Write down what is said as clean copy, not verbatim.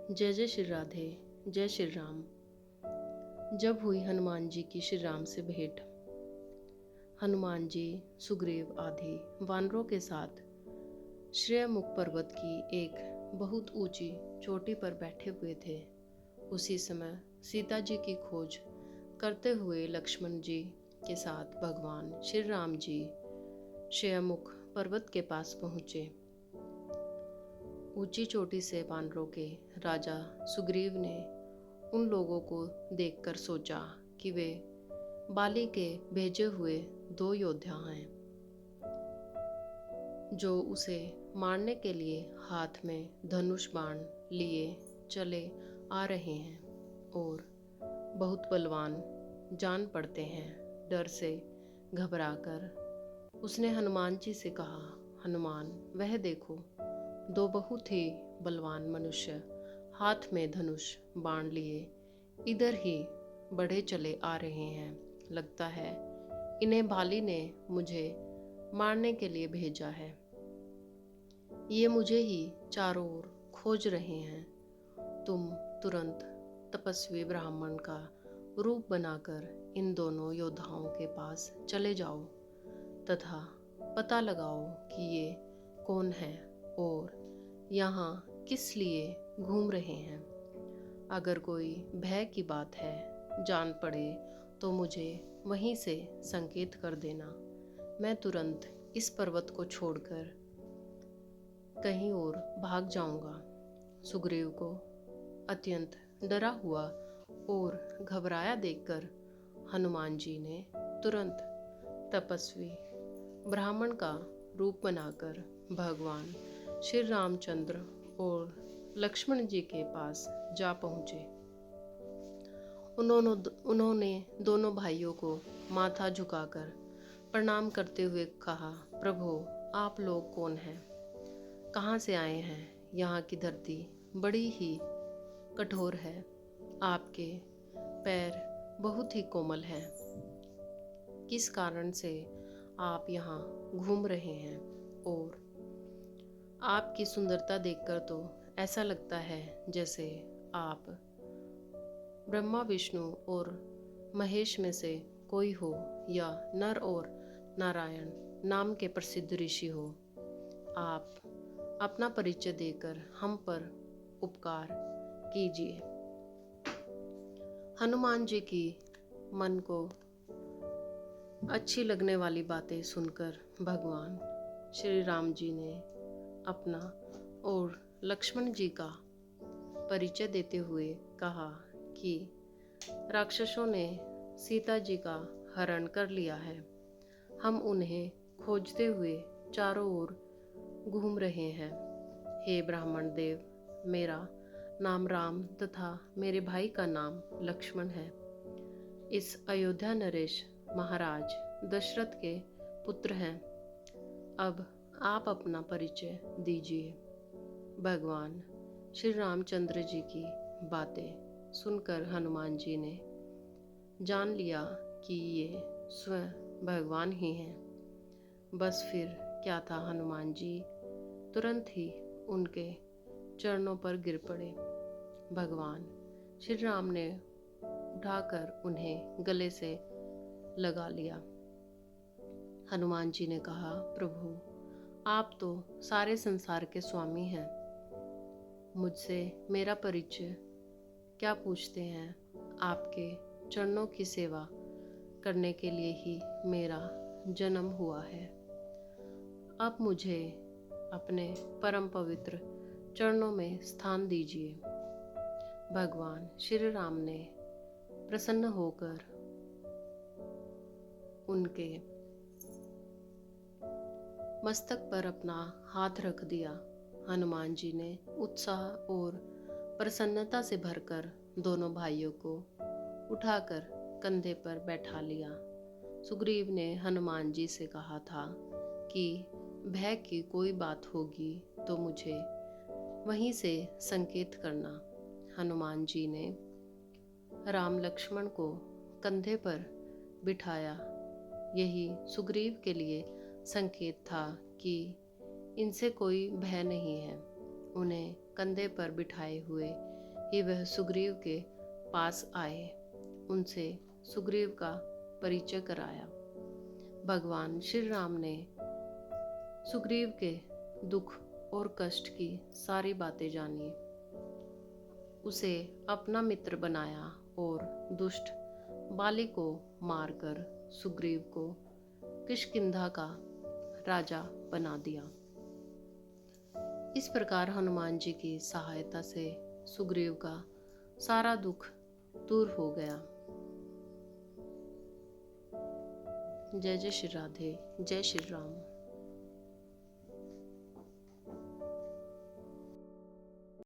जय जय श्री राधे। जय श्री राम। जब हुई हनुमान जी की श्री राम से भेंट। हनुमान जी सुग्रीव आदि वानरों के साथ श्रेयमुख पर्वत की एक बहुत ऊंची चोटी पर बैठे हुए थे। उसी समय सीता जी की खोज करते हुए लक्ष्मण जी के साथ भगवान श्री राम जी श्रेयमुख पर्वत के पास पहुँचे। ऊंची चोटी से वानरों के राजा सुग्रीव ने उन लोगों को देखकर सोचा कि वे बाली के भेजे हुए 2 योद्धा हैं जो उसे मारने के लिए हाथ में धनुष बाण लिए चले आ रहे हैं और बहुत बलवान जान पड़ते हैं। डर से घबराकर उसने हनुमान जी से कहा, हनुमान, वह देखो, 2 बहुत ही बलवान मनुष्य हाथ में धनुष बाण लिए इधर ही बढ़े चले आ रहे हैं। लगता है इन्हें बाली ने मुझे मारने के लिए भेजा है। ये मुझे ही चारों ओर खोज रहे हैं। तुम तुरंत तपस्वी ब्राह्मण का रूप बनाकर इन दोनों योद्धाओं के पास चले जाओ तथा पता लगाओ कि ये कौन है और यहाँ किस लिए घूम रहे हैं। अगर कोई भय की बात है, जान पड़े तो मुझे वहीं से संकेत कर देना। मैं तुरंत इस पर्वत को छोड़कर कहीं और भाग जाऊंगा। सुग्रीव को अत्यंत डरा हुआ और घबराया देखकर हनुमान जी ने तुरंत तपस्वी ब्राह्मण का रूप बनाकर भगवान श्री रामचंद्र और लक्ष्मण जी के पास जा पहुँचे। उन्होंने दोनों भाइयों को माथा झुकाकर प्रणाम करते हुए कहा, प्रभु, आप लोग कौन हैं? कहाँ से आए हैं? यहाँ की धरती बड़ी ही कठोर है। आपके पैर बहुत ही कोमल हैं। किस कारण से आप यहाँ घूम रहे हैं? और आपकी सुंदरता देखकर तो ऐसा लगता है जैसे आप ब्रह्मा, विष्णु और महेश में से कोई हो या नर और नारायण नाम के प्रसिद्ध ऋषि हो। आप अपना परिचय देकर हम पर उपकार कीजिए। हनुमान जी की मन को अच्छी लगने वाली बातें सुनकर भगवान श्री राम जी ने अपना और लक्ष्मण जी का परिचय देते हुए कहा कि राक्षसों ने सीता जी का हरण कर लिया है। हम उन्हें खोजते हुए चारों ओर घूम रहे हैं। हे ब्राह्मण देव, मेरा नाम राम तथा मेरे भाई का नाम लक्ष्मण है। इस अयोध्या नरेश महाराज दशरथ के पुत्र हैं। अब आप अपना परिचय दीजिए। भगवान श्री रामचंद्र जी की बातें सुनकर हनुमान जी ने जान लिया कि ये स्वयं भगवान ही हैं। बस फिर क्या था, हनुमान जी तुरंत ही उनके चरणों पर गिर पड़े। भगवान श्री राम ने उठाकर उन्हें गले से लगा लिया। हनुमान जी ने कहा, प्रभु, आप तो सारे संसार के स्वामी हैं। मुझसे मेरा परिचय क्या पूछते हैं? आपके चरणों की सेवा करने के लिए ही मेरा जन्म हुआ है। अब मुझे अपने परम पवित्र चरणों में स्थान दीजिए। भगवान श्री राम ने प्रसन्न होकर उनके मस्तक पर अपना हाथ रख दिया। हनुमान जी ने उत्साह और प्रसन्नता से भरकर दोनों भाइयों को उठाकर कंधे पर बैठा लिया। सुग्रीव ने हनुमान जी से कहा था कि भय की कोई बात होगी तो मुझे वहीं से संकेत करना। हनुमान जी ने राम लक्ष्मण को कंधे पर बिठाया। यही सुग्रीव के लिए संकेत था कि इनसे कोई भय नहीं है। उन्हें कंधे पर बिठाए हुए ही वह सुग्रीव के पास आए। उनसे सुग्रीव का परिचय कराया। भगवान श्री राम ने सुग्रीव के दुख और कष्ट की सारी बातें जानी, उसे अपना मित्र बनाया और दुष्ट बाली को मारकर सुग्रीव को किष्किंधा का राजा बना दिया। इस प्रकार हनुमान जी की सहायता से सुग्रीव का सारा दुख दूर हो गया। जय जय श्री राधे, जय श्री राम।